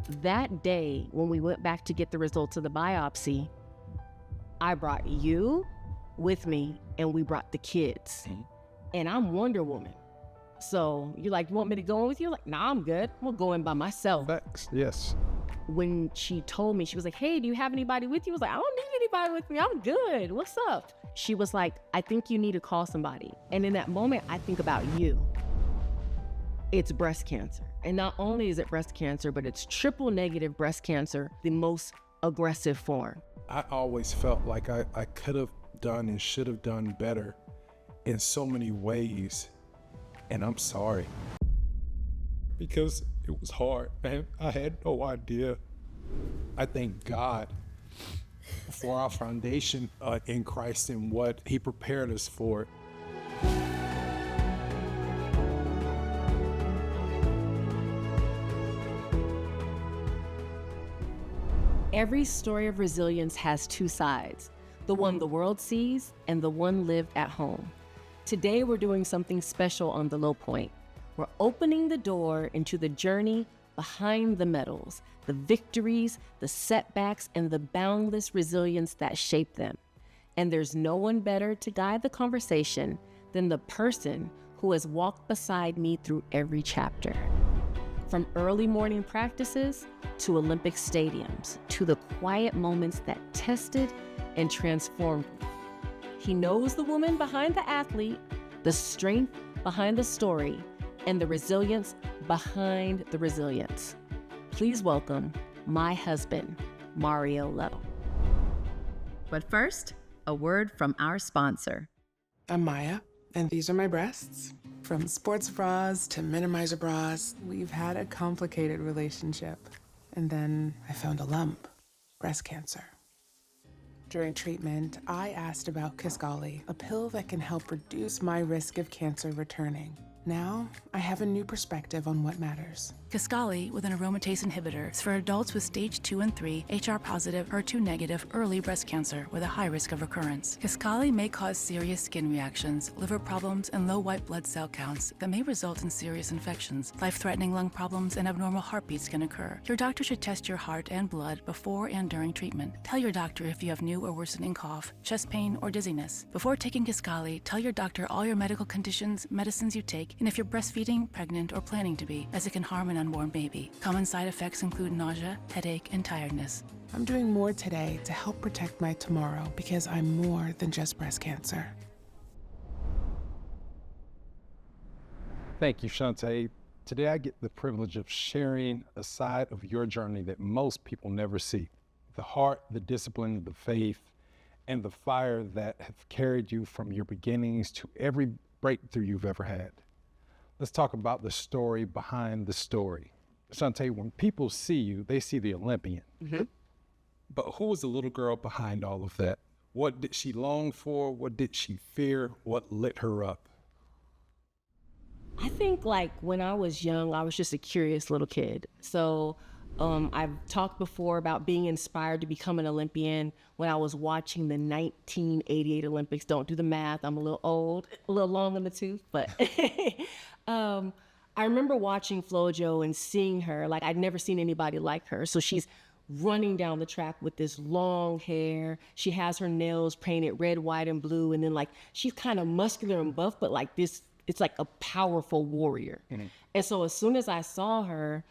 that day when we went back to get the results of the biopsy, I brought you with me and we brought the kids. Mm-hmm. And I'm Wonder Woman. So you're like, you want me to go in with you? Like, nah, I'm good. I'm gonna go in by myself. Facts, yes. When she told me, she was like, hey, do you have anybody with you? I was like, I don't need anybody with me. I'm good. What's up? She was like, I think you need to call somebody. And in that moment, I think about you. It's breast cancer. And not only is it breast cancer, but it's triple negative breast cancer, the most aggressive form. I always felt like I could have done and should have done better in so many ways. And I'm sorry. Because it was hard, man. I had no idea. I thank God for our foundation in Christ and what He prepared us for. Every story of resilience has two sides, the one the world sees and the one lived at home. Today, we're doing something special on the Lowe Point. We're opening the door into the journey behind the medals, the victories, the setbacks, and the boundless resilience that shape them. And there's no one better to guide the conversation than the person who has walked beside me through every chapter. From early morning practices to Olympic stadiums, to the quiet moments that tested and transformed me. He knows the woman behind the athlete, the strength behind the story, and the resilience behind the resilience. Please welcome my husband, Mario Lowe. But first, a word from our sponsor. I'm Maya, and these are my breasts. From sports bras to minimizer bras, we've had a complicated relationship. And then I found a lump, breast cancer. During treatment, I asked about Kisqali, a pill that can help reduce my risk of cancer returning. Now, I have a new perspective on what matters. Kisqali, with an aromatase inhibitor, is for adults with stage 2 and 3, HR-positive, HER2-negative early breast cancer with a high risk of recurrence. Kisqali may cause serious skin reactions, liver problems, and low white blood cell counts that may result in serious infections. Life-threatening lung problems and abnormal heartbeats can occur. Your doctor should test your heart and blood before and during treatment. Tell your doctor if you have new or worsening cough, chest pain, or dizziness. Before taking Kisqali, tell your doctor all your medical conditions, medicines you take, and if you're breastfeeding, pregnant, or planning to be, as it can harm an unborn baby. Common side effects include nausea, headache, and tiredness. I'm doing more today to help protect my tomorrow because I'm more than just breast cancer. Thank you, Chaunté. Today I get the privilege of sharing a side of your journey that most people never see. The heart, the discipline, the faith, and the fire that have carried you from your beginnings to every breakthrough you've ever had. Let's talk about the story behind the story. Chaunté, when people see you, they see the Olympian. Mm-hmm. But who was the little girl behind all of that? What did she long for? What did she fear? What lit her up? I think like when I was young, I was just a curious little kid. So I've talked before about being inspired to become an Olympian when I was watching the 1988 Olympics. Don't do the math. I'm a little old, a little long in the tooth, but I remember watching FloJo and seeing her, like I'd never seen anybody like her. So she's running down the track with this long hair. She has her nails painted red, white, and blue. And then like, she's kind of muscular and buff, but like this, it's like a powerful warrior. Mm-hmm. And so as soon as I saw her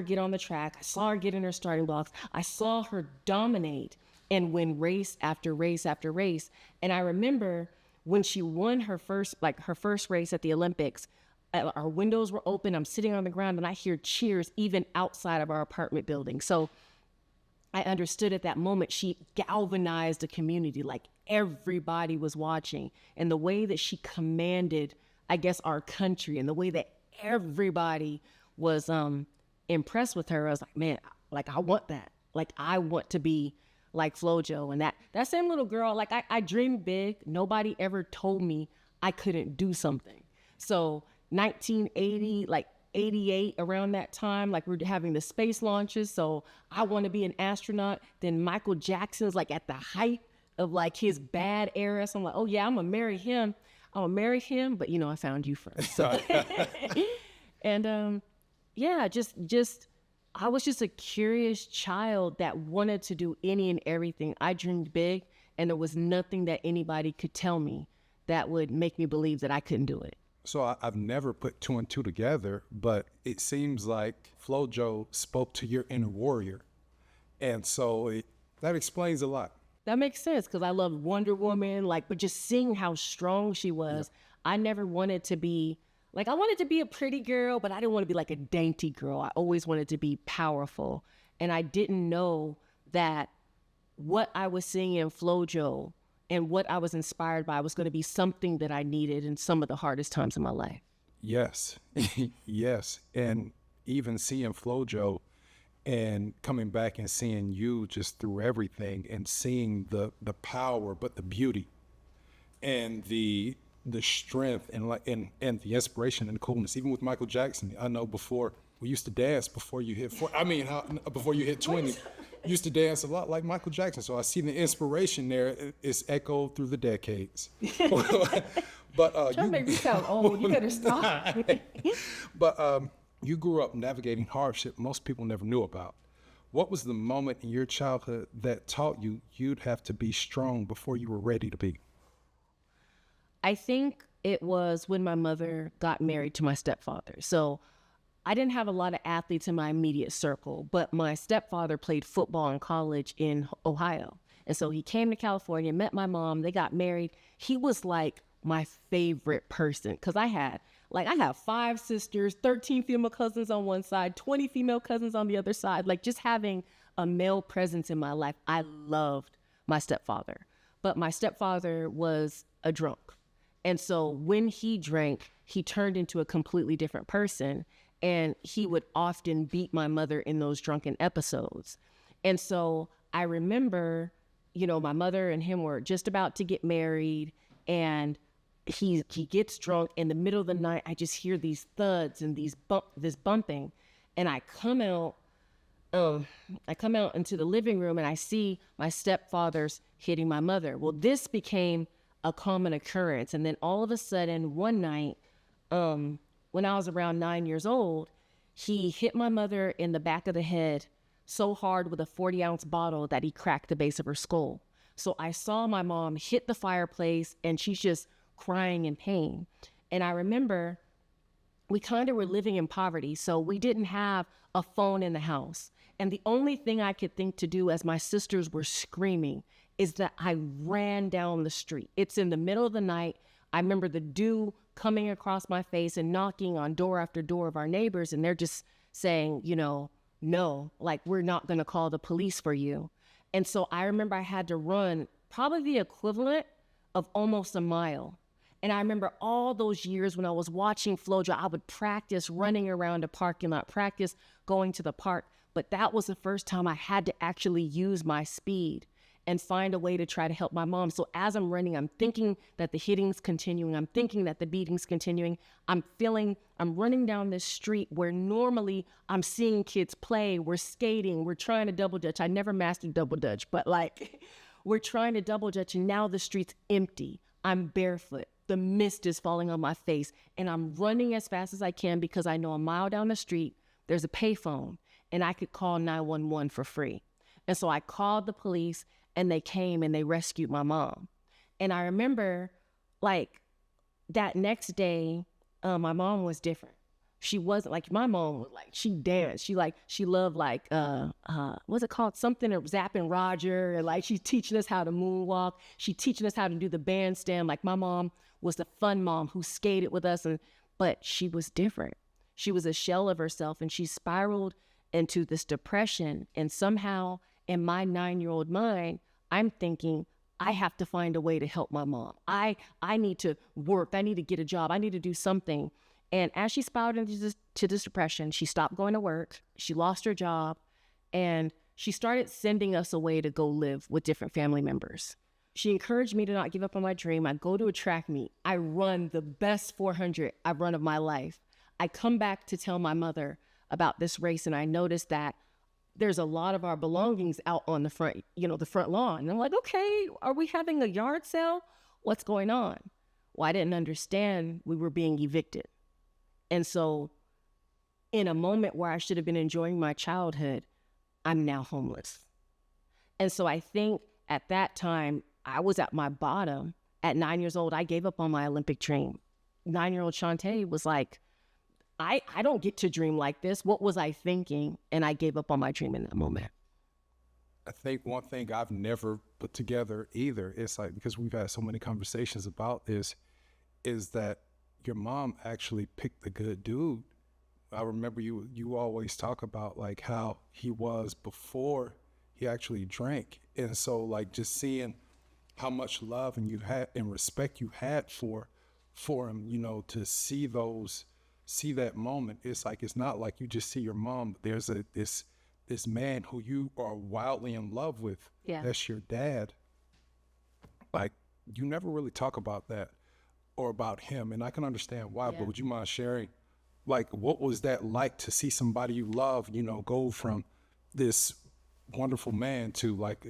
get on the track. I saw her get in her starting blocks. I saw her dominate and win race after race after race. And I remember when she won her first race at the Olympics, our windows were open. I'm sitting on the ground and I hear cheers even outside of our apartment building. So I understood at that moment, she galvanized a community, like everybody was watching. And the way that she commanded, I guess, our country, and the way that everybody was impressed with her, I was like, man, like I want that. Like I want to be like FloJo. And that same little girl, like I dreamed big. Nobody ever told me I couldn't do something. So 1980, like 88, around that time, like we're having the space launches. So I want to be an astronaut. Then Michael Jackson's like at the height of like his bad era. So I'm like, oh yeah, I'm gonna marry him. But you know, I found you first. So. And yeah, just I was just a curious child that wanted to do any and everything. I dreamed big, and there was nothing that anybody could tell me that would make me believe that I couldn't do it. So I've never put two and two together, but it seems like FloJo spoke to your inner warrior. And so that explains a lot. That makes sense, because I loved Wonder Woman, but just seeing how strong she was, I never wanted to be, I wanted to be a pretty girl, but I didn't want to be like a dainty girl. I always wanted to be powerful. And I didn't know that what I was seeing in FloJo and what I was inspired by was going to be something that I needed in some of the hardest times in my life. Yes, yes. And even seeing FloJo and coming back and seeing you just through everything and seeing the power, but the beauty and the strength and the inspiration and the coolness. Even with Michael Jackson, I know before we used to dance before you hit before you hit 20. Used to dance a lot like Michael Jackson. So I see the inspiration there. It's echoed through the decades. But you make me sound old. You better stop. But you grew up navigating hardship most people never knew about. What was the moment in your childhood that taught you you'd have to be strong before you were ready to be? I think it was when my mother got married to my stepfather. So I didn't have a lot of athletes in my immediate circle, but my stepfather played football in college in Ohio. And so he came to California, met my mom, they got married. He was like my favorite person, because I have 5 sisters, 13 female cousins on one side, 20 female cousins on the other side. Just having a male presence in my life, I loved my stepfather. But my stepfather was a drunk. And so when he drank, he turned into a completely different person. And he would often beat my mother in those drunken episodes. And so I remember, my mother and him were just about to get married, and he gets drunk. In the middle of the night, I just hear these thuds and this bumping. And I come out into the living room, and I see my stepfather's hitting my mother. Well, this became a common occurrence. And then all of a sudden, one night, when I was around 9 years old, he hit my mother in the back of the head so hard with a 40-ounce bottle that he cracked the base of her skull. So I saw my mom hit the fireplace, and she's just crying in pain. And I remember we kind of were living in poverty, so we didn't have a phone in the house. And the only thing I could think to do as my sisters were screaming is that I ran down the street. It's in the middle of the night. I remember the dew coming across my face and knocking on door after door of our neighbors, and they're just saying, no, we're not going to call the police for you. And so I remember I had to run probably the equivalent of almost a mile. And I remember all those years when I was watching FloJo, I would practice running around a parking lot, practice going to the park. But that was the first time I had to actually use my speed and find a way to try to help my mom. So as I'm running, I'm thinking that the hitting's continuing. I'm thinking that the beating's continuing. I'm running down this street where normally I'm seeing kids play. We're skating. We're trying to double dutch. I never mastered double dutch, but we're trying to double dutch, and now the street's empty. I'm barefoot. The mist is falling on my face, and I'm running as fast as I can because I know a mile down the street, there's a payphone, and I could call 911 for free. And so I called the police, and they came and they rescued my mom. And I remember that next day, my mom was different. She wasn't my mom was she danced. She loved what's it called? Something or Zapp and Roger. And she's teaching us how to moonwalk. She's teaching us how to do the bandstand. My mom was the fun mom who skated with us. But she was different. She was a shell of herself, and she spiraled into this depression. And somehow in my 9-year-old mind, I'm thinking, I have to find a way to help my mom. I need to work. I need to get a job. I need to do something. And as she spiraled into this depression, she stopped going to work. She lost her job, and she started sending us away to go live with different family members. She encouraged me to not give up on my dream. I go to a track meet. I run the best 400 I've run of my life. I come back to tell my mother about this race, and I noticed that there's a lot of our belongings out on the front, the front lawn. And I'm like, okay, are we having a yard sale? What's going on? Well, I didn't understand we were being evicted. And so in a moment where I should have been enjoying my childhood, I'm now homeless. And so I think at that time, I was at my bottom. At 9 years old, I gave up on my Olympic dream. 9-year-old Chaunté was like, I don't get to dream like this. What was I thinking? And I gave up on my dream in that moment. I think one thing I've never put together either, it's like, because we've had so many conversations about this, is that your mom actually picked the good dude. I remember you always talk about like how he was before he actually drank. And so like just seeing how much love and you had and respect you had for him, you know, to see that moment, it's like, it's not like you just see your mom, but there's this man who you are wildly in love with. Yeah. That's your dad. Like, you never really talk about that or about him, and I can understand why, but would you mind sharing, like, what was that like to see somebody you love, you know, go from this wonderful man to like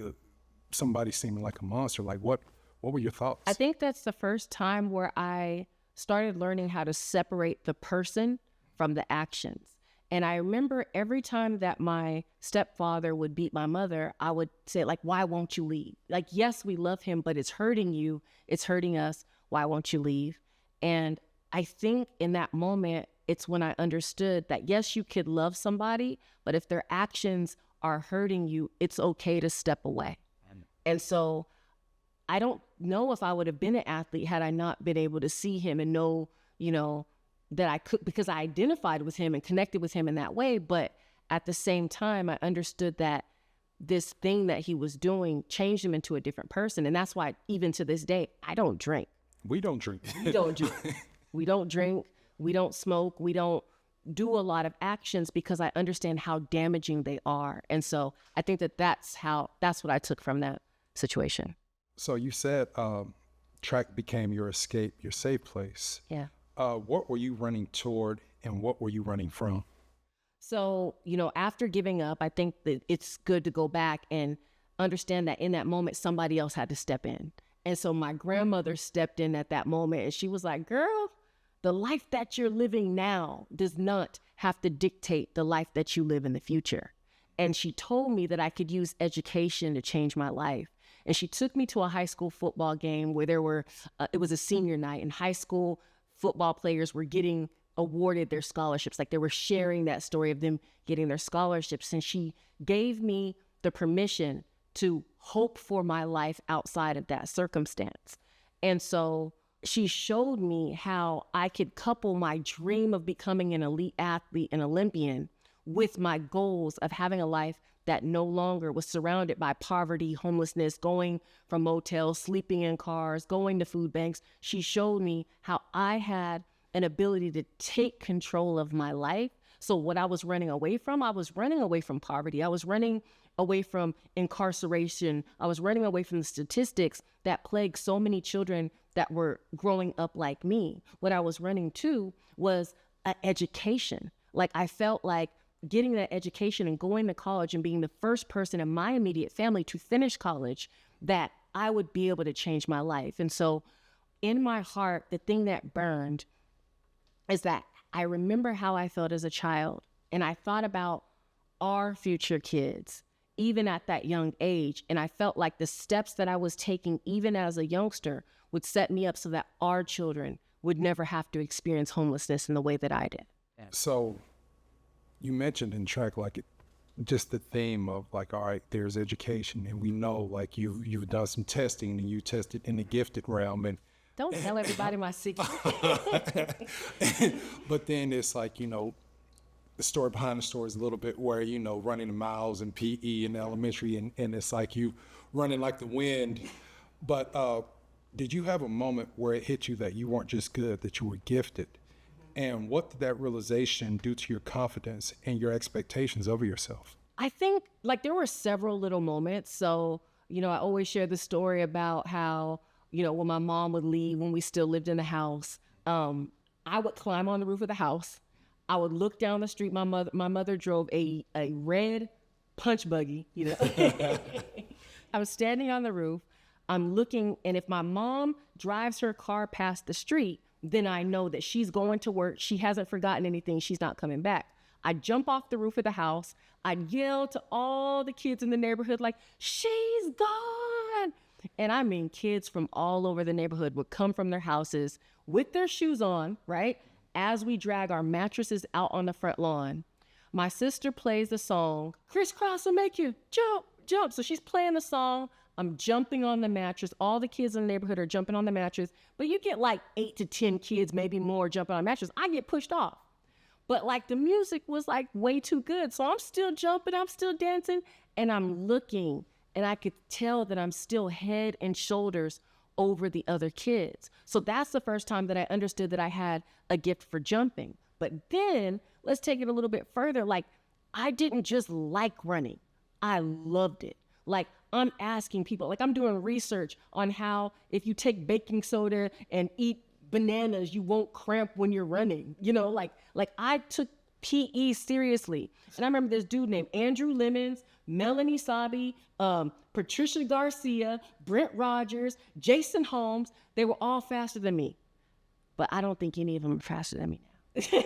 somebody seeming like a monster? Like, what were your thoughts? I think that's the first time where I started learning how to separate the person from the actions. And I remember every time that my stepfather would beat my mother, I would say, like, why won't you leave? Like, yes, we love him, but it's hurting you. It's hurting us. Why won't you leave? And I think in that moment, it's when I understood that, yes, you could love somebody, but if their actions are hurting you, it's okay to step away. And so I don't know if I would have been an athlete had I not been able to see him and know, you know, that I could, because I identified with him and connected with him in that way. But at the same time, I understood that this thing that he was doing changed him into a different person. And that's why even to this day, I don't drink. We don't drink. We don't drink. We don't drink. We don't smoke. We don't do a lot of actions because I understand how damaging they are. And so I think that that's what I took from that situation. So you said track became your escape, your safe place. Yeah. What were you running toward and what were you running from? So, you know, after giving up, I think that it's good to go back and understand that in that moment, somebody else had to step in. And so my grandmother stepped in at that moment and she was like, girl, the life that you're living now does not have to dictate the life that you live in the future. And she told me that I could use education to change my life. And she took me to a high school football game where it was a senior night, and high school football players were getting awarded their scholarships. Like, they were sharing that story of them getting their scholarships. And she gave me the permission to hope for my life outside of that circumstance. And so she showed me how I could couple my dream of becoming an elite athlete, an Olympian, with my goals of having a life that no longer was surrounded by poverty, homelessness, going from motels, sleeping in cars, going to food banks. She showed me how I had an ability to take control of my life. So what I was running away from poverty. I was running away from incarceration. I was running away from the statistics that plague so many children that were growing up like me. What I was running to was an education. Like, I felt like getting that education and going to college and being the first person in my immediate family to finish college, that I would be able to change my life. And so in my heart, the thing that burned is that I remember how I felt as a child. And I thought about our future kids, even at that young age. And I felt like the steps that I was taking, even as a youngster, would set me up so that our children would never have to experience homelessness in the way that I did. So you mentioned in track, like, just the theme of like, all right, there's education, and we know like you've done some testing and you tested in the gifted realm, and don't tell everybody my secret. But then it's like, you know, the story behind the story is a little bit where, you know, running the miles in PE in elementary, and it's like you running like the wind. But did you have a moment where it hit you that you weren't just good, that you were gifted? And what did that realization do to your confidence and your expectations of yourself? I think like there were several little moments. So, you know, I always share the story about how, you know, when my mom would leave, when we still lived in the house, I would climb on the roof of the house. I would look down the street. My mother drove a red punch buggy, you know. I was standing on the roof. I'm looking, and if my mom drives her car past the street, then I know that she's going to work. She hasn't forgotten anything. She's not coming back. I'd jump off the roof of the house. I'd yell to all the kids in the neighborhood, like, she's gone. And I mean, kids from all over the neighborhood would come from their houses with their shoes on, right? As we drag our mattresses out on the front lawn. My sister plays the song, crisscross will make you jump, jump. So she's playing the song. I'm jumping on the mattress. All the kids in the neighborhood are jumping on the mattress. But you get like 8 to 10 kids, maybe more, jumping on the mattress. I get pushed off. But like the music was like way too good. So I'm still jumping, I'm still dancing, and I'm looking, and I could tell that I'm still head and shoulders over the other kids. So that's the first time that I understood that I had a gift for jumping. But then let's take it a little bit further. Like, I didn't just like running. I loved it. Like, I'm asking people, like I'm doing research on how if you take baking soda and eat bananas, you won't cramp when you're running. You know, like I took PE seriously. And I remember this dude named Andrew Lemons, Melanie Sabi, Patricia Garcia, Brent Rogers, Jason Holmes. They were all faster than me. But I don't think any of them are faster than me now.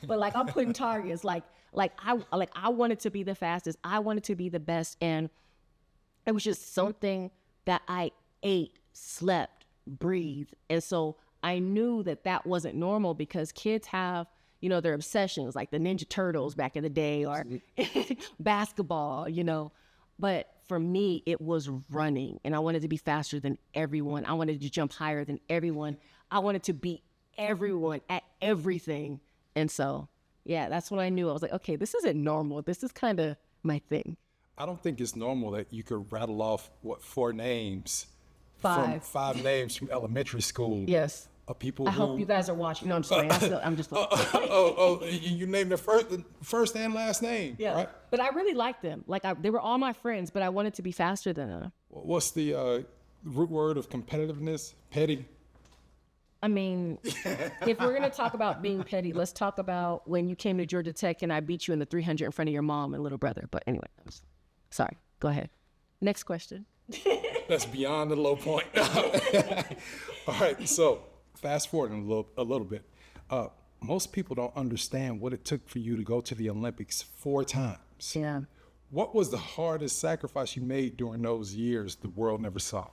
But like I'm putting targets, like I wanted to be the fastest. I wanted to be the best. And it was just something that I ate, slept, breathed. And so I knew that that wasn't normal because kids have, you know, their obsessions, like the Ninja Turtles back in the day or basketball, you know. But for me, it was running, and I wanted to be faster than everyone. I wanted to jump higher than everyone. I wanted to beat everyone at everything. And so, yeah, that's when I knew. I was like, okay, this isn't normal. This is kind of my thing. I don't think it's normal that you could rattle off, 4 names? Five. 5 names from elementary school. Yes. Of people I who... hope you guys are watching. No, I'm sorry. I'm just like... you named their first and last name, yeah. right? But I really liked them. Like, they were all my friends, but I wanted to be faster than them. What's the root word of competitiveness? Petty? I mean, if we're going to talk about being petty, let's talk about when you came to Georgia Tech and I beat you in the 300 in front of your mom and little brother. But anyway, sorry. Go ahead. Next question. That's beyond the low point. All right, so fast forwarding a little bit. Most people don't understand what it took for you to go to the Olympics 4 times. Yeah. What was the hardest sacrifice you made during those years the world never saw?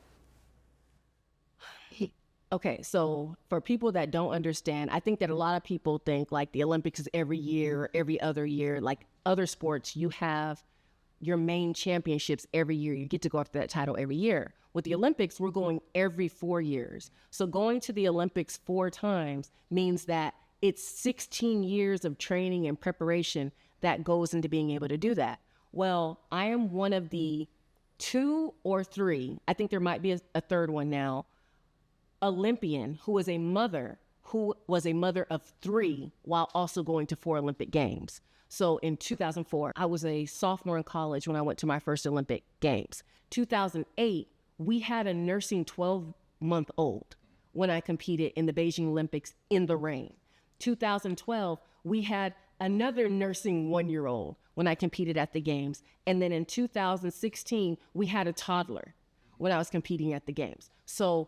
Okay, so for people that don't understand, I think that a lot of people think like the Olympics is every year or every other year. Like other sports, you have your main championships every year. You get to go after that title every year. With the Olympics, we're going every 4 years. So going to the Olympics 4 times means that it's 16 years of training and preparation that goes into being able to do that. Well, I am one of the 2 or 3, I think there might be a third one now, Olympian who was a mother of 3 while also going to 4 Olympic Games. So in 2004, I was a sophomore in college when I went to my first Olympic Games. 2008, we had a nursing 12-month-old when I competed in the Beijing Olympics in the rain. 2012, we had another nursing 1-year-old when I competed at the games. And then in 2016, we had a toddler when I was competing at the games. So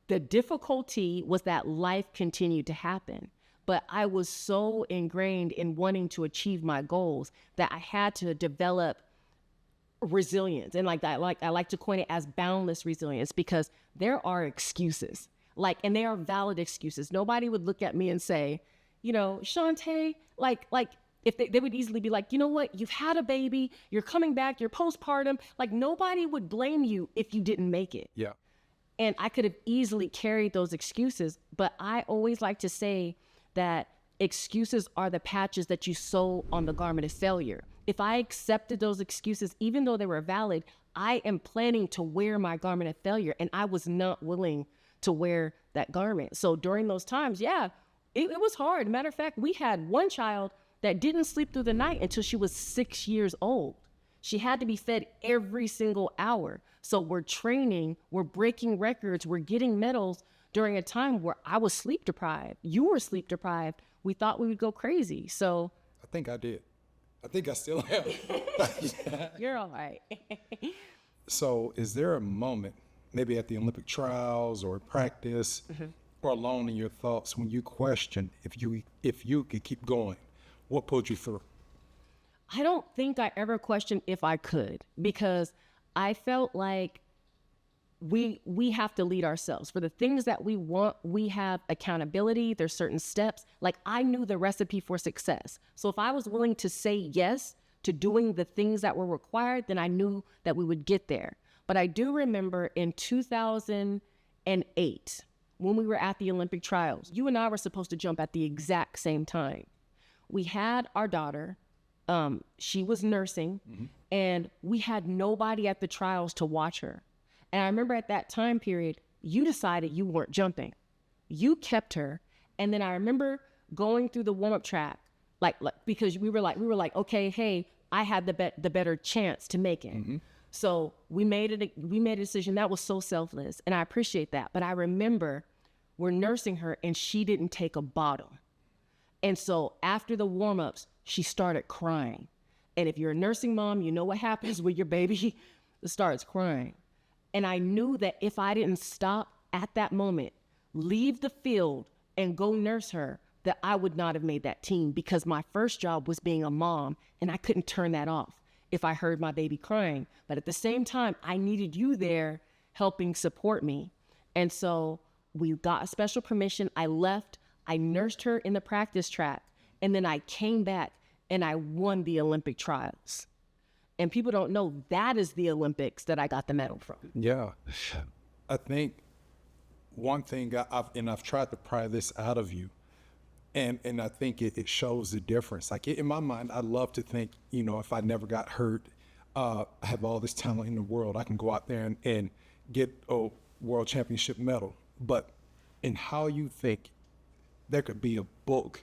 the difficulty was that life continued to happen, but I was so ingrained in wanting to achieve my goals that I had to develop resilience. And I like to coin it as boundless resilience, because there are excuses, and they are valid excuses. Nobody would look at me and say, you know, Chaunté, if they would easily be like, you know what, you've had a baby, you're coming back, you're postpartum. Like, nobody would blame you if you didn't make it. Yeah. And I could have easily carried those excuses, but I always like to say that excuses are the patches that you sew on the garment of failure. If I accepted those excuses, even though they were valid, I am planning to wear my garment of failure, and I was not willing to wear that garment. So during those times, yeah, it was hard. Matter of fact, we had one child that didn't sleep through the night until she was 6 years old. She had to be fed every single hour. So we're training, we're breaking records, we're getting medals during a time where I was sleep deprived. You were sleep deprived. We thought we would go crazy. So I think I did. I think I still am. You're all right. So is there a moment, maybe at the Olympic trials or practice, or alone in your thoughts, when you question if you could keep going? What pulled you through? I don't think I ever questioned if I could, because I felt like we have to lead ourselves. For the things that we want, we have accountability. There's certain steps. Like, I knew the recipe for success. So if I was willing to say yes to doing the things that were required, then I knew that we would get there. But I do remember in 2008, when we were at the Olympic trials, you and I were supposed to jump at the exact same time. We had our daughter. She was nursing, and we had nobody at the trials to watch her. And I remember at that time period, you decided you weren't jumping. You kept her. And then I remember going through the warm-up track, like because we were like, okay, hey, I had the better chance to make it. So we made a decision that was so selfless, and I appreciate that. But I remember we're nursing her, and she didn't take a bottle. And so after the warm-ups, she started crying. And if you're a nursing mom, you know what happens when your baby starts crying. And I knew that if I didn't stop at that moment, leave the field and go nurse her, that I would not have made that team, because my first job was being a mom, and I couldn't turn that off if I heard my baby crying. But at the same time, I needed you there helping support me. And so we got a special permission. I left. I nursed her in the practice track, and then I came back and I won the Olympic trials. And people don't know that is the Olympics that I got the medal from. Yeah. I think one thing I've tried to pry this out of you, and I think it shows the difference. Like, in my mind, I love to think, you know, if I never got hurt, I have all this talent in the world, I can go out there and get a world championship medal. But in how you think, there could be a book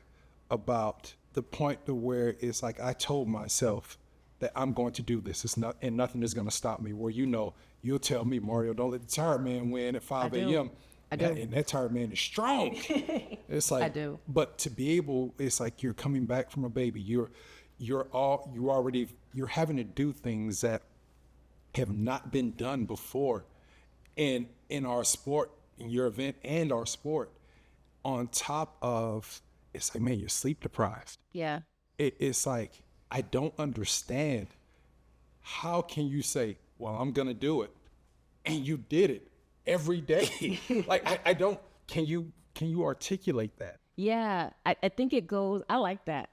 about the point to where it's like, I told myself that I'm going to do this. It's not, and nothing is going to stop me. Where, you know, you'll tell me, Mario, don't let the tired man win at 5 a.m. I do. And that tired man is strong. It's like, I do. But to be able, it's like you're coming back from a baby. You're having to do things that have not been done before. And in our sport, in your event and our sport, on top of, it's like, man, you're sleep deprived. Yeah. It's like, I don't understand. How can you say, well, I'm gonna do it, and you did it every day? Like, I don't, can you articulate that? Yeah, I think it goes, I like that.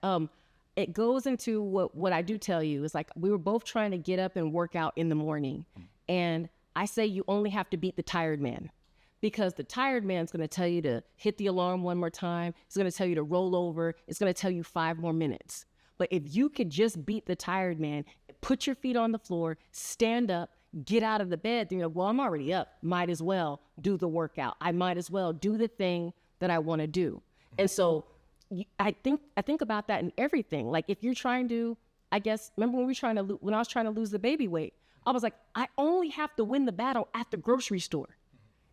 It goes into what I do tell you. It's like, we were both trying to get up and work out in the morning. And I say you only have to beat the tired man, because the tired man's going to tell you to hit the alarm one more time. It's going to tell you to roll over. It's going to tell you 5 more minutes. But if you could just beat the tired man, put your feet on the floor, stand up, get out of the bed, then you're like, well, I'm already up. Might as well do the workout. I might as well do the thing that I want to do. And so I think about that in everything. Like, if you're trying to, I guess, remember when I was trying to lose the baby weight, I was like, I only have to win the battle at the grocery store.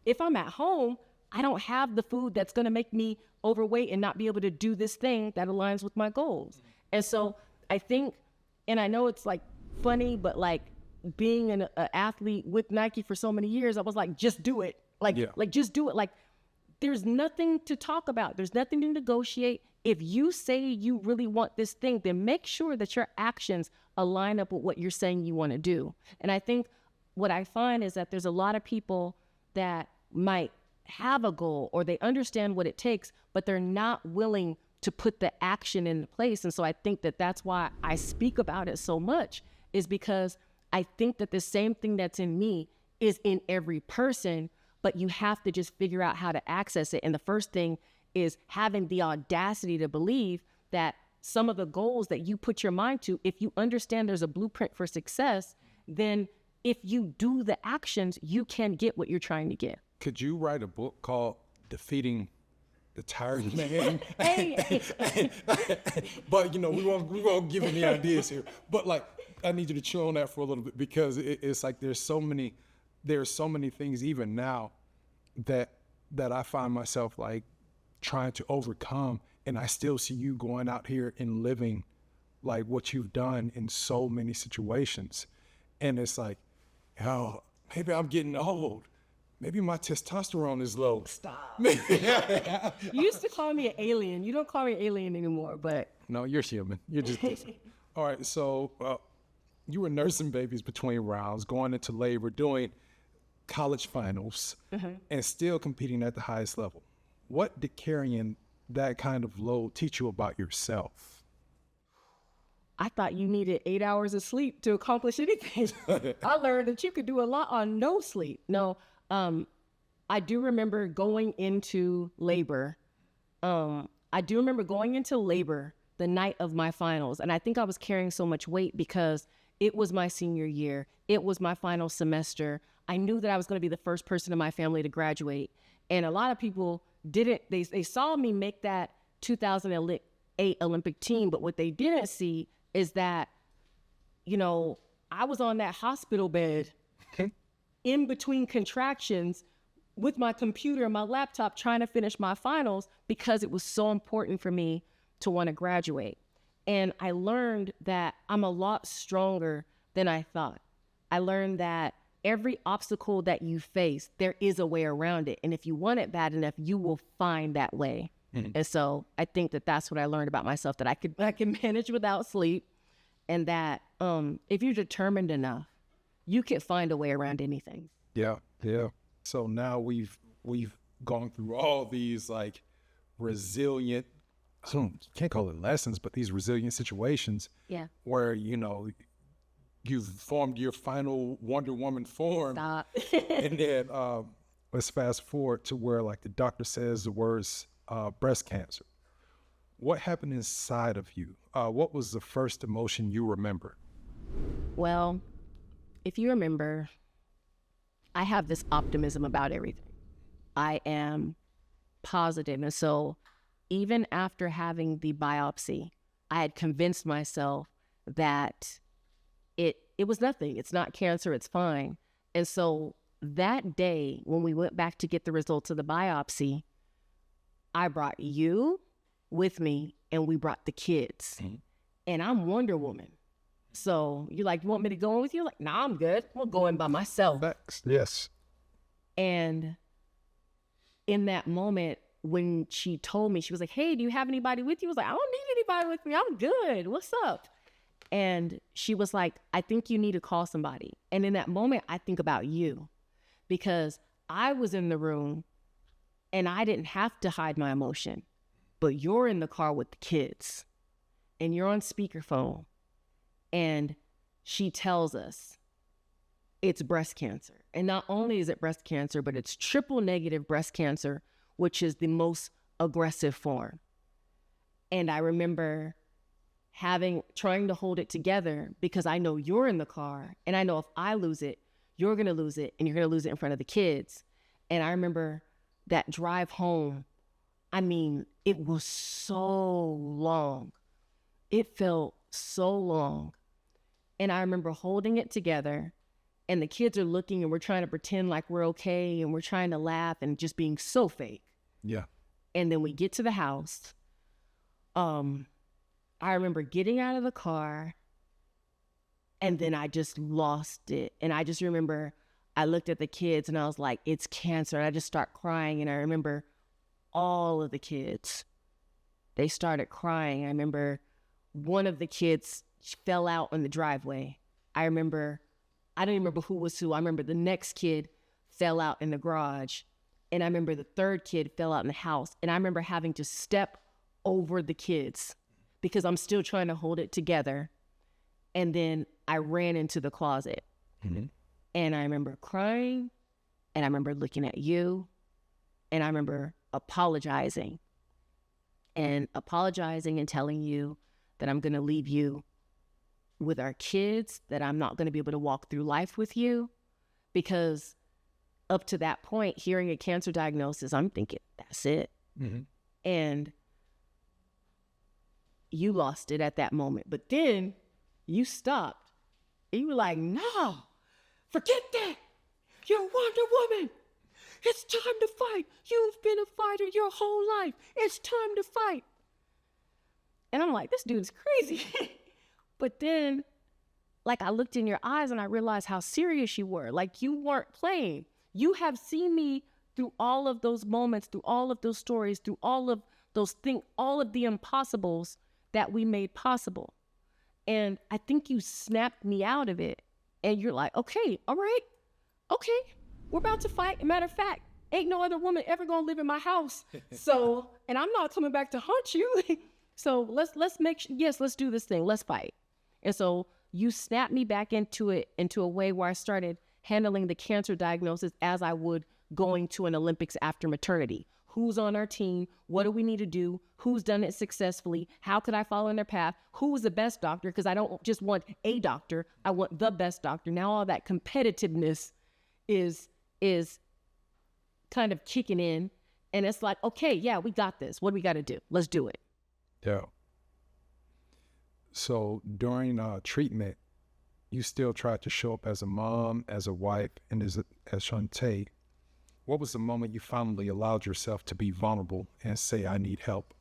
If I'm at home, I don't have the food that's going to make me overweight and not be able to do this thing that aligns with my goals. And so I think, and I know it's like funny, but like, being an athlete with Nike for so many years, I was like, just do it. Like, just do it. Like, there's nothing to talk about. There's nothing to negotiate. If you say you really want this thing, then make sure that your actions align up with what you're saying you want to do. And I think what I find is that there's a lot of people that might have a goal, or they understand what it takes, but they're not willing to put the action into place. And so I think that that's why I speak about it so much, is because I think that the same thing that's in me is in every person, but you have to just figure out how to access it. And the first thing is having the audacity to believe that some of the goals that you put your mind to, if you understand there's a blueprint for success, then if you do the actions, you can get what you're trying to get. Could you write a book called Defeating the Tired Man? But, you know, we won't give any ideas here. But, like, I need you to chew on that for a little bit, because it's like there's so many things even now that I find myself like trying to overcome, and I still see you going out here and living like what you've done in so many situations. And it's like, oh, maybe I'm getting old. Maybe my testosterone is low. Stop. You used to call me an alien. You don't call me an alien anymore, but No, you're human. You're just different. All right, so you were nursing babies between rounds, going into labor, doing college finals, and still competing at the highest level. What did carrying that kind of load teach you about yourself? I thought you needed 8 hours of sleep to accomplish anything. I learned that you could do a lot on no sleep. No, I do remember going into labor. I do remember going into labor the night of my finals. And I think I was carrying so much weight because it was my senior year. It was my final semester. I knew that I was going to be the first person in my family to graduate. And a lot of people didn't, they saw me make that 2008 Olympic team, but what they didn't see is that, you know, I was on that hospital bed in between contractions with my computer and my laptop trying to finish my finals because it was so important for me to want to graduate. And I learned that I'm a lot stronger than I thought. I learned that every obstacle that you face, there is a way around it. And if you want it bad enough, you will find that way. And so I think that that's what I learned about myself, that I can manage without sleep, and that if you're determined enough, you can find a way around anything. Yeah. So now we've gone through all these like resilient, can't call it lessons, but these resilient situations where, you know, you've formed your final Wonder Woman form. Stop. And then let's fast forward to where like the doctor says the words breast cancer. What happened inside of you? What was the first emotion you remember? Well, if you remember, I have this optimism about everything. I am positive. And so even after having the biopsy, I had convinced myself that it was nothing. It's not cancer. It's fine. And so that day when we went back to get the results of the biopsy, I brought you with me and we brought the kids. And I'm Wonder Woman. So you're like, you want me to go in with you? Like, nah, I'm good. I'm going by myself. Yes. And in that moment, when she told me, she was like, hey, do you have anybody with you? I was like, I don't need anybody with me. I'm good. What's up? And she was like, I think you need to call somebody. And in that moment, I think about you, because I was in the room and I didn't have to hide my emotion, but you're in the car with the kids and you're on speakerphone. And she tells us it's breast cancer. And not only is it breast cancer, but it's triple negative breast cancer, which is the most aggressive form. And I remember trying to hold it together because I know you're in the car and I know if I lose it, you're going to lose it and you're going to lose it in front of the kids. And I remember that drive home. I mean, it was so long. It felt so long. And I remember holding it together and the kids are looking and we're trying to pretend like we're okay and we're trying to laugh and just being so fake. Yeah. And then we get to the house. I remember getting out of the car and then I just lost it. And I just remember I looked at the kids and I was like, it's cancer. And I just start crying. And I remember all of the kids, they started crying. I remember one of the kids fell out on the driveway. I don't remember who was who. I remember the next kid fell out in the garage. And I remember the third kid fell out in the house. And I remember having to step over the kids because I'm still trying to hold it together. And then I ran into the closet. And I remember crying and I remember looking at you and I remember apologizing and telling you that I'm going to leave you with our kids, that I'm not going to be able to walk through life with you, because up to that point, hearing a cancer diagnosis, I'm thinking, that's it. And you lost it at that moment. But then you stopped. And you were like, no, forget that. You're Wonder Woman. It's time to fight. You've been a fighter your whole life. It's time to fight. And I'm like, this dude's crazy. But then, like, I looked in your eyes and I realized how serious you were. Like, you weren't playing. You have seen me through all of those moments, through all of those stories, through all of those things, all of the impossibles that we made possible. And I think you snapped me out of it. And you're like, okay, all right, okay, we're about to fight. Matter of fact, ain't no other woman ever gonna live in my house. So, and I'm not coming back to haunt you. So let's make sure, yes, let's do this thing. Let's fight. And so you snapped me back into it, into a way where I started handling the cancer diagnosis as I would going to an Olympics after maternity. Who's on our team? What do we need to do? Who's done it successfully? How could I follow in their path? Who is the best doctor? Because I don't just want a doctor. I want the best doctor. Now all that competitiveness is kind of kicking in. And it's like, okay, yeah, we got this. What do we got to do? Let's do it. Yeah. So during treatment, you still tried to show up as a mom, as a wife, and as Chaunté. What was the moment you finally allowed yourself to be vulnerable and say, I need help?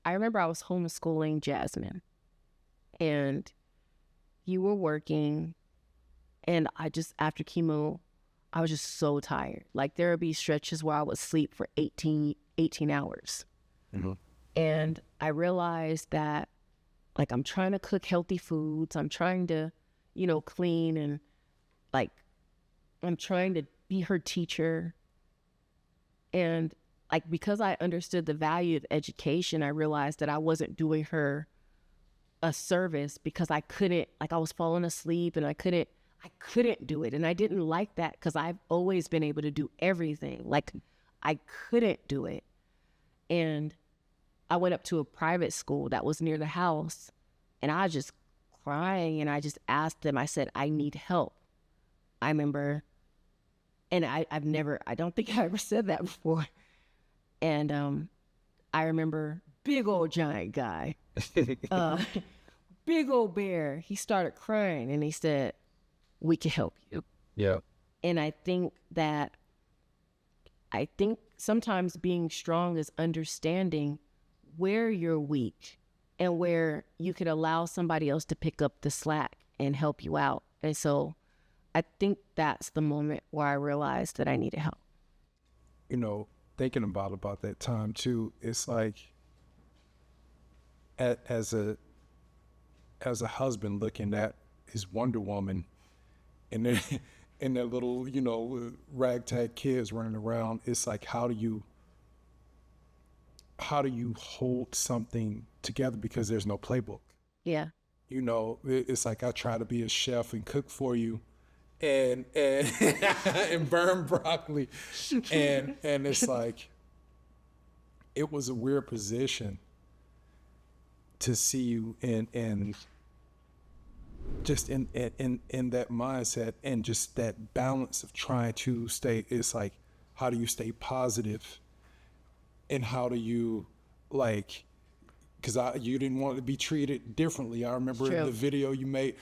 I remember I was homeschooling Jasmine, and you were working, and after chemo, I was just so tired. Like, there would be stretches where I would sleep for 18 hours. Mm-hmm. And I realized that, like, I'm trying to cook healthy foods. I'm trying to, clean, and, like, I'm trying to be her teacher. And, like, because I understood the value of education, I realized that I wasn't doing her a service because I couldn't, like, I was falling asleep and I couldn't do it. And I didn't like that because I've always been able to do everything. Like, I couldn't do it. And I went up to a private school that was near the house, and I was just crying, and I just asked them, I said, I need help. I remember, and I don't think I ever said that before. And I remember big old giant guy, big old bear, he started crying and he said, we can help you. Yeah. And I think sometimes being strong is understanding where you're weak and where you could allow somebody else to pick up the slack and help you out. And so I think that's the moment where I realized that I needed help. Thinking about that time too, it's like as a husband looking at his Wonder Woman and their little, ragtag kids running around, it's like, how do you hold something together because there's no playbook? Yeah. It's like, I try to be a chef and cook for you and and burn broccoli. And it's like, it was a weird position to see you in just in that mindset, and just that balance of trying to stay. It's like, how do you stay positive, and how do you, like, because you didn't want to be treated differently. I remember the video you made.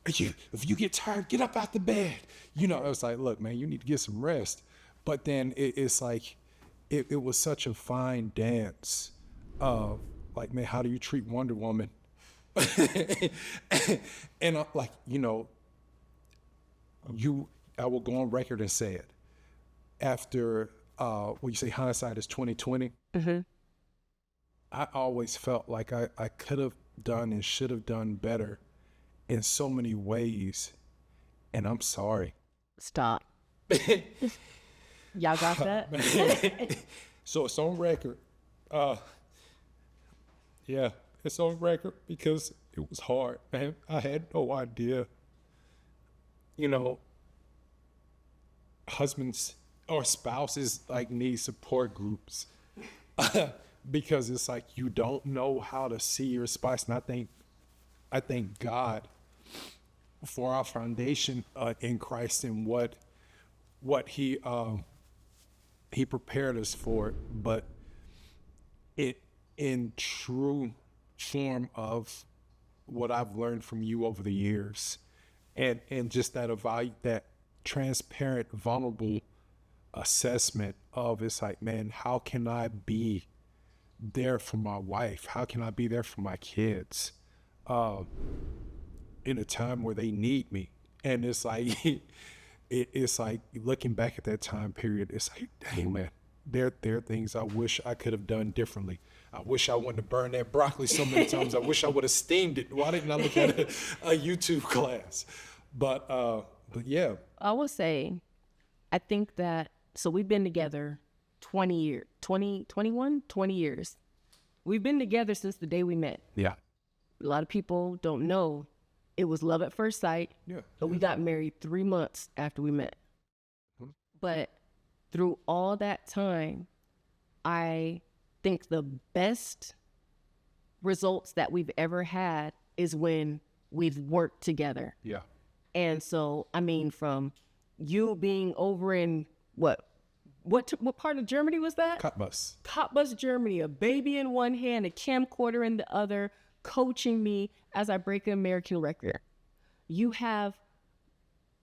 If you get tired, get up out the bed. I was like, look, man, you need to get some rest. But then it's like, it was such a fine dance of, like, man, how do you treat Wonder Woman? And I will go on record and say it. After, you say hindsight is 20/20. Mm-hmm. I always felt like I could have done and should have done better in so many ways, and I'm sorry. Stop. Y'all got that? So it's on record. Yeah, it's on record because it was hard, man. I had no idea. Husbands or spouses, like, need support groups because it's like, you don't know how to see your spouse. And I thank God for our foundation in Christ and what he prepared us for, but it in true form of what I've learned from you over the years, and just that transparent, vulnerable assessment of, it's like, man, how can I be there for my wife? How can I be there for my kids in a time where they need me? And it's like, it's like, looking back at that time period, it's like, dang, man, there are things I wish I could have done differently. I wish I wouldn't have burned that broccoli so many times. I wish I would have steamed it. Why didn't I look at a YouTube class? But yeah. I will say, I think that, so we've been together 20 years, 20 years. We've been together since the day we met. Yeah. A lot of people don't know it was love at first sight. Yeah. But we got married 3 months after we met. But through all that time, I think the best results that we've ever had is when we've worked together. Yeah. And so, I mean, from you being over in what part of Germany was that? Cottbus, Germany, a baby in one hand, a camcorder in the other, coaching me as I break an American record. You have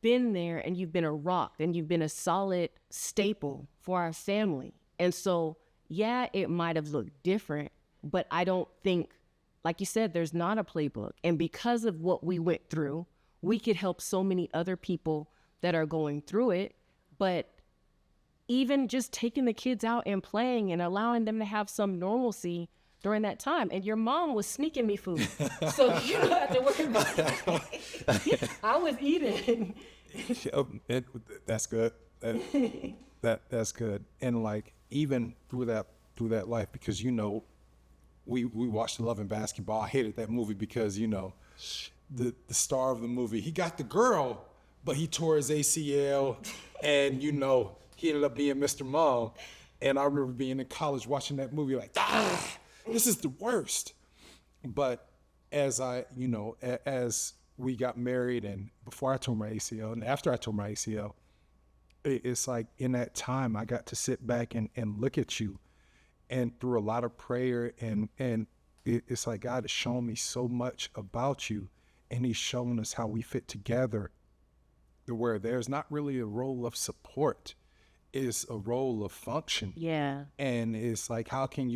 been there and you've been a rock and you've been a solid staple for our family. And so, yeah, it might have looked different, but I don't think, like you said, there's not a playbook. And because of what we went through, we could help so many other people that are going through it. But even just taking the kids out and playing and allowing them to have some normalcy during that time. And your mom was sneaking me food. So you don't have to worry about that. I was eating. That's good. That's good. And like, even through that life, because, you know, we watched Love and Basketball. I hated that movie because, you know, the star of the movie, he got the girl, but he tore his ACL, and, you know, he ended up being Mr. Mom. And I remember being in college watching that movie like, this is the worst. But as as we got married, and before I tore my ACL and after I tore my ACL, it's like in that time I got to sit back and look at you, and through a lot of prayer, and it's like God has shown me so much about you, and he's shown us how we fit together, where there's not really a role of support, it's a role of function. Yeah. And it's like, how can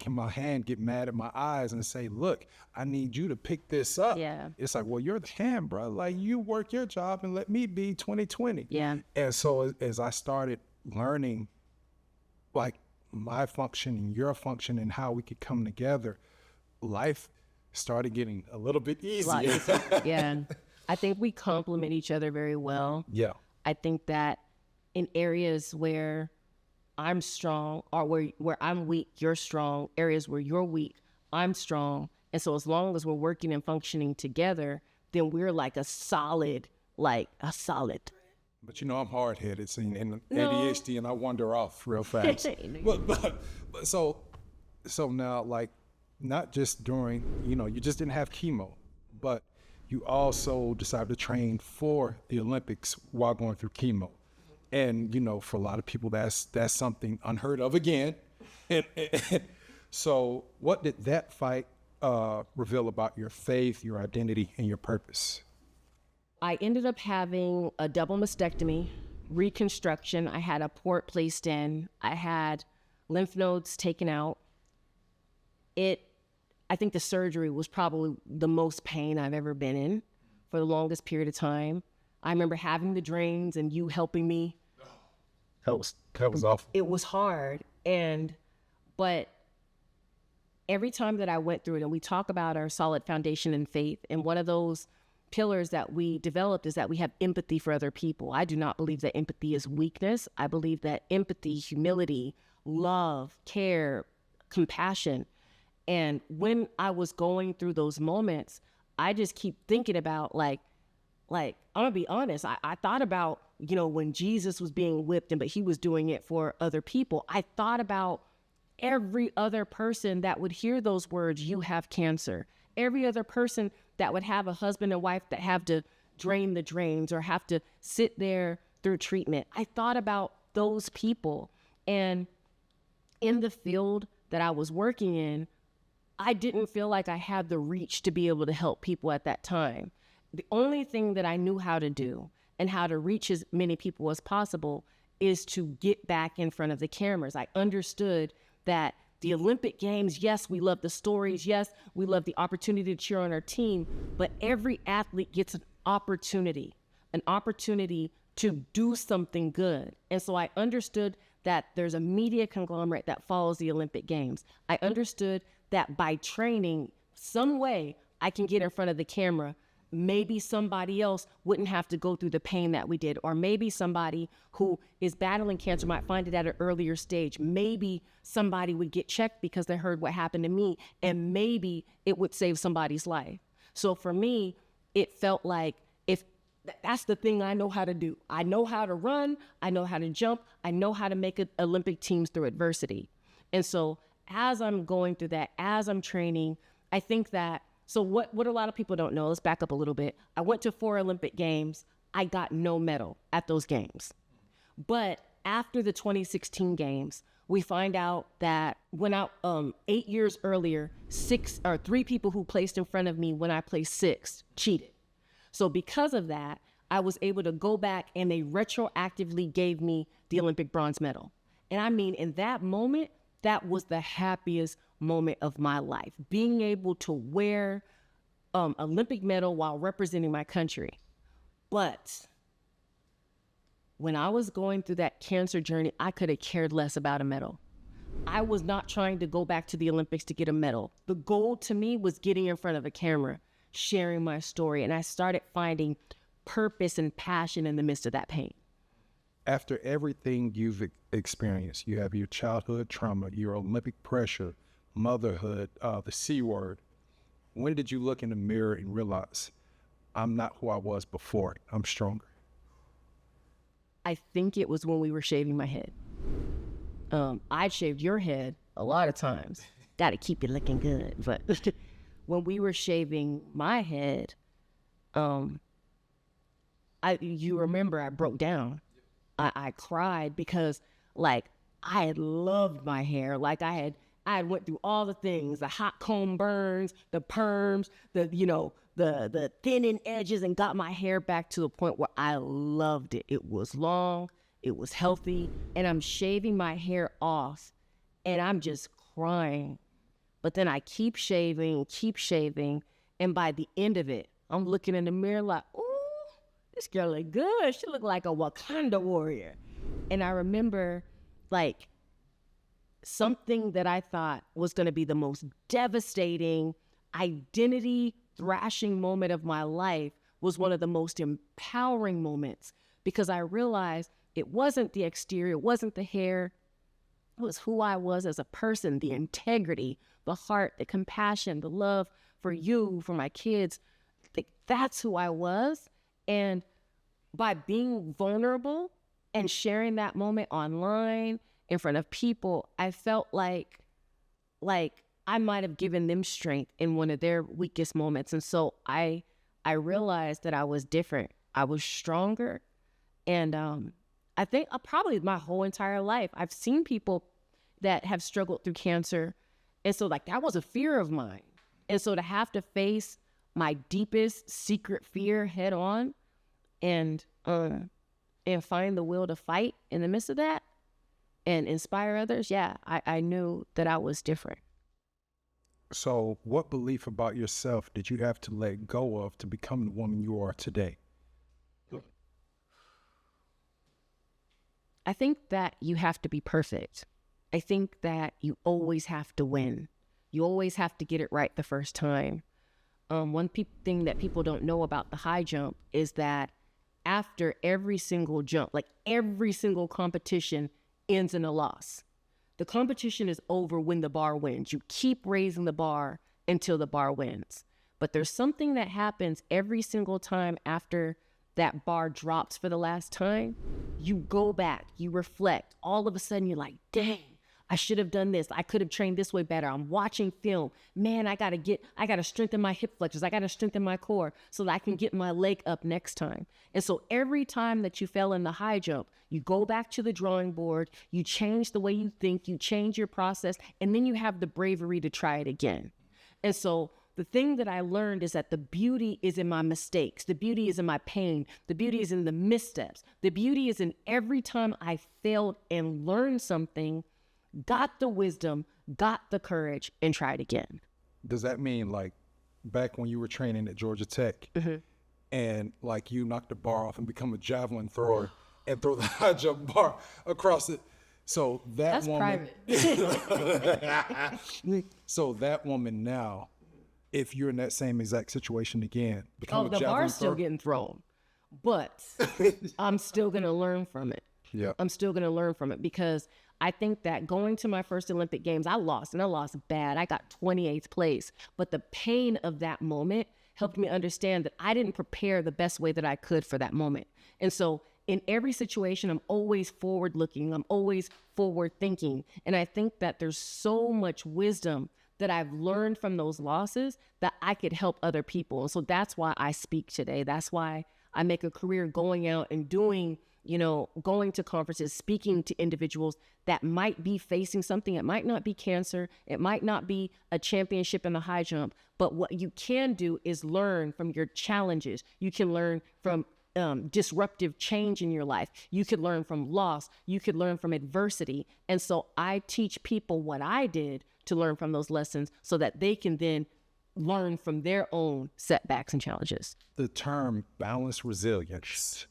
my hand get mad at my eyes and say, look, I need you to pick this up? Yeah. It's like, well, you're the hand, bro. Like, you work your job and let me be 20/20. Yeah. And so as I started learning, like, my function and your function and how we could come together, life started getting a little bit easier. Yeah. I think we complement each other very well. Yeah. I think that in areas where I'm strong, or where I'm weak, you're strong. Areas where you're weak, I'm strong. And so as long as we're working and functioning together, then we're like a solid. But you know, I'm hard-headed and No. ADHD, and I wander off real fast. but so now, like, not just during, you know, you just didn't have chemo, but you also decided to train for the Olympics while going through chemo. And, you know, for a lot of people, that's something unheard of again. And so what did that fight reveal about your faith, your identity, and your purpose? I ended up having a double mastectomy, reconstruction. I had a port placed in. I had lymph nodes taken out. I think the surgery was probably the most pain I've ever been in for the longest period of time. I remember having the drains and you helping me. That was awful. It was hard. But every time that I went through it, and we talk about our solid foundation in faith, and one of those pillars that we developed is that we have empathy for other people. I do not believe that empathy is weakness. I believe that empathy, humility, love, care, compassion. And when I was going through those moments, I just keep thinking about like I'm gonna be honest. I thought about, you know, when Jesus was being whipped, but he was doing it for other people. I thought about every other person that would hear those words, you have cancer. Every other person that would have a husband and wife that have to drain the drains or have to sit there through treatment. I thought about those people. And in the field that I was working in, I didn't feel like I had the reach to be able to help people at that time. The only thing that I knew how to do and how to reach as many people as possible is to get back in front of the cameras. I understood that the Olympic Games, yes, we love the stories. Yes, we love the opportunity to cheer on our team, but every athlete gets an opportunity to do something good. And so I understood that there's a media conglomerate that follows the Olympic Games. I understood that by training some way I can get in front of the camera. Maybe somebody else wouldn't have to go through the pain that we did, or maybe somebody who is battling cancer might find it at an earlier stage. Maybe somebody would get checked because they heard what happened to me, and maybe it would save somebody's life. So for me, it felt like if that's the thing I know how to do. I know how to run, I know how to jump, I know how to make Olympic teams through adversity. And so as I'm going through that, as I'm training, I think that, so what a lot of people don't know, let's back up a little bit. I went to 4 Olympic Games. I got no medal at those games. But after the 2016 games, we find out that when 8 years earlier, 3 people who placed in front of me when I placed 6th cheated. So because of that, I was able to go back and they retroactively gave me the Olympic bronze medal. And I mean, in that moment, that was the happiest moment of my life. Being able to wear Olympic medal while representing my country. But when I was going through that cancer journey, I could have cared less about a medal. I was not trying to go back to the Olympics to get a medal. The goal to me was getting in front of a camera, sharing my story, and I started finding purpose and passion in the midst of that pain. After everything you've experienced, you have your childhood trauma, your Olympic pressure, motherhood, the C word. When did you look in the mirror and realize, I'm not who I was before, I'm stronger? I think it was when we were shaving my head. I shaved your head a lot of times. Got to keep it looking good. But when we were shaving my head, you remember I broke down. I cried because like I had loved my hair. Like I had went through all the things, the hot comb burns, the perms, the thinning edges, and got my hair back to the point where I loved it. It was long, it was healthy, and I'm shaving my hair off and I'm just crying. But then I keep shaving, and by the end of it, I'm looking in the mirror like, ooh, this girl look good. She look like a Wakanda warrior. And I remember like something that I thought was gonna be the most devastating identity thrashing moment of my life was one of the most empowering moments, because I realized it wasn't the exterior, it wasn't the hair, it was who I was as a person, the integrity, the heart, the compassion, the love for you, for my kids. Like, that's who I was. And by being vulnerable and sharing that moment online in front of people, I felt like I might have given them strength in one of their weakest moments. And so I realized that I was different. I was stronger. And I think probably my whole entire life, I've seen people that have struggled through cancer. And so like that was a fear of mine. And so to have to face my deepest secret fear head on and find the will to fight in the midst of that and inspire others, yeah, I knew that I was different. So what belief about yourself did you have to let go of to become the woman you are today? I think that you have to be perfect. I think that you always have to win. You always have to get it right the first time. One thing that people don't know about the high jump is that after every single jump, like every single competition ends in a loss. The competition is over when the bar wins. You keep raising the bar until the bar wins. But there's something that happens every single time after that bar drops for the last time. You go back, you reflect. All of a sudden you're like, dang, I should have done this. I could have trained this way better. I'm watching film. Man, I gotta strengthen my hip flexors. I gotta strengthen my core so that I can get my leg up next time. And so every time that you fell in the high jump, you go back to the drawing board, you change the way you think, you change your process, and then you have the bravery to try it again. And so the thing that I learned is that the beauty is in my mistakes. The beauty is in my pain. The beauty is in the missteps. The beauty is in every time I failed and learned something, got the wisdom, got the courage, and tried again. Does that mean like back when you were training at Georgia Tech and like you knocked the bar off and become a javelin thrower and throw the high jump bar across it, So that That's woman, private. so that woman now, if you're in that same exact situation again, become Oh, a the javelin bar's still thrower? getting thrown, but I'm still going to learn from it. Yeah. I'm still going to learn from it because I think that going to my first Olympic Games, I lost, and I lost bad. I got 28th place, but the pain of that moment helped me understand that I didn't prepare the best way that I could for that moment. And so in every situation, I'm always forward looking. I'm always forward thinking. And I think that there's so much wisdom that I've learned from those losses that I could help other people. And so that's why I speak today. That's why I make a career going out and doing, going to conferences, speaking to individuals that might be facing something. It might not be cancer. It might not be a championship in the high jump. But what you can do is learn from your challenges. You can learn from disruptive change in your life. You could learn from loss. You could learn from adversity. And so I teach people what I did to learn from those lessons so that they can then learn from their own setbacks and challenges. The term balanced resilience,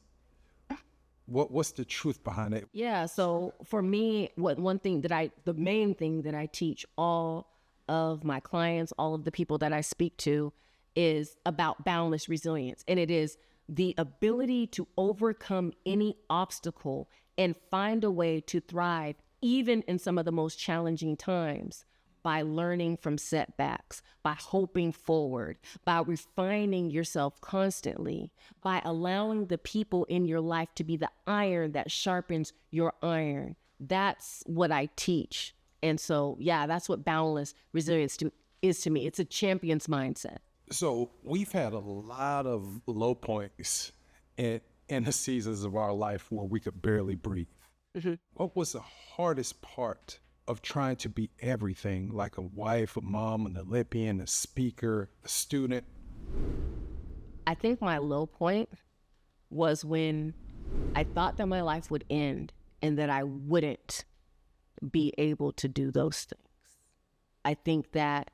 what's the truth behind it? Yeah, so for me, the main thing that I teach all of my clients, all of the people that I speak to, is about boundless resilience. And it is the ability to overcome any obstacle and find a way to thrive even in some of the most challenging times by learning from setbacks, by hoping forward, by refining yourself constantly, by allowing the people in your life to be the iron that sharpens your iron. That's what I teach. And so, yeah, that's what boundless resilience is to me. It's a champion's mindset. So we've had a lot of low points in the seasons of our life where we could barely breathe. Mm-hmm. What was the hardest part of trying to be everything, like a wife, a mom, an Olympian, a speaker, a student? I think my low point was when I thought that my life would end and that I wouldn't be able to do those things. I think that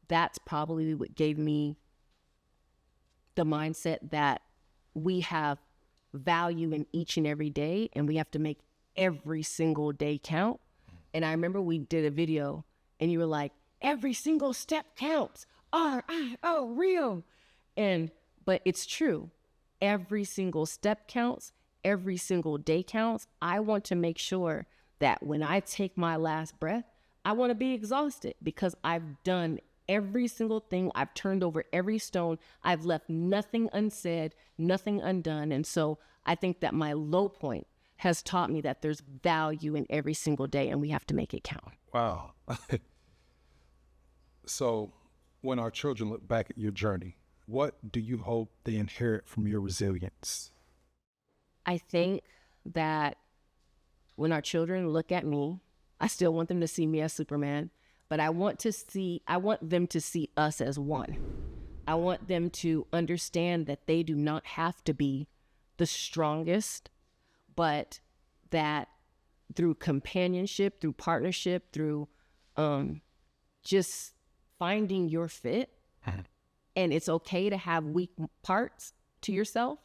that's probably what gave me the mindset that we have value in each and every day, and we have to make every single day count. And I remember we did a video and you were like, every single step counts. R-I-O, real. But it's true. Every single step counts. Every single day counts. I want to make sure that when I take my last breath, I want to be exhausted because I've done every single thing. I've turned over every stone. I've left nothing unsaid, nothing undone. And so I think that my low point has taught me that there's value in every single day and we have to make it count. Wow. So when our children look back at your journey, what do you hope they inherit from your resilience? I think that when our children look at me, I still want them to see me as Superman, but I want them to see us as one. I want them to understand that they do not have to be the strongest, but that through companionship, through partnership, through just finding your fit, and it's okay to have weak parts to yourself,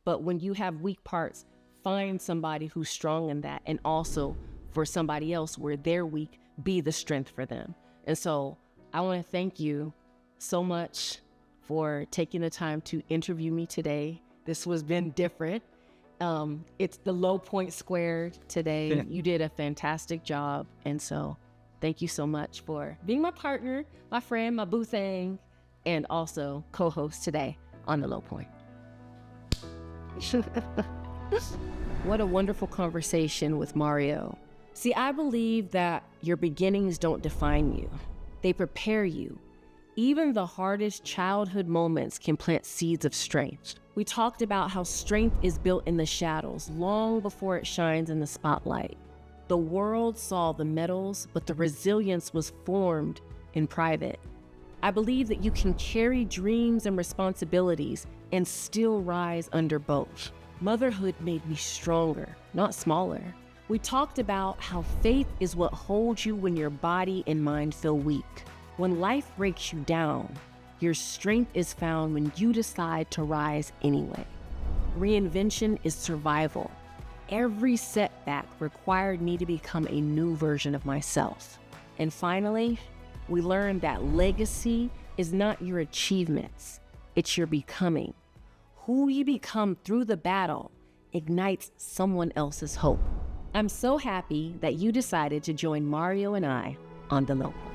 but when you have weak parts, find somebody who's strong in that, and also for somebody else where they're weak, be the strength for them. And so I want to thank you so much for taking the time to interview me today. This has been different. It's the Lowe Point squared today. Yeah. You did a fantastic job. And so thank you so much for being my partner, my friend, my boo thing, and also co-host today on the Lowe Point. What a wonderful conversation with Mario. See, I believe that your beginnings don't define you. They prepare you. Even the hardest childhood moments can plant seeds of strength. We talked about how strength is built in the shadows long before it shines in the spotlight. The world saw the medals, but the resilience was formed in private. I believe that you can carry dreams and responsibilities and still rise under both. Motherhood made me stronger, not smaller. We talked about how faith is what holds you when your body and mind feel weak. When life breaks you down, your strength is found when you decide to rise anyway. Reinvention is survival. every setback required me to become a new version of myself. And finally, we learned that legacy is not your achievements, it's your becoming. Who you become through the battle ignites someone else's hope. I'm so happy that you decided to join Mario and I on the Lowe Point.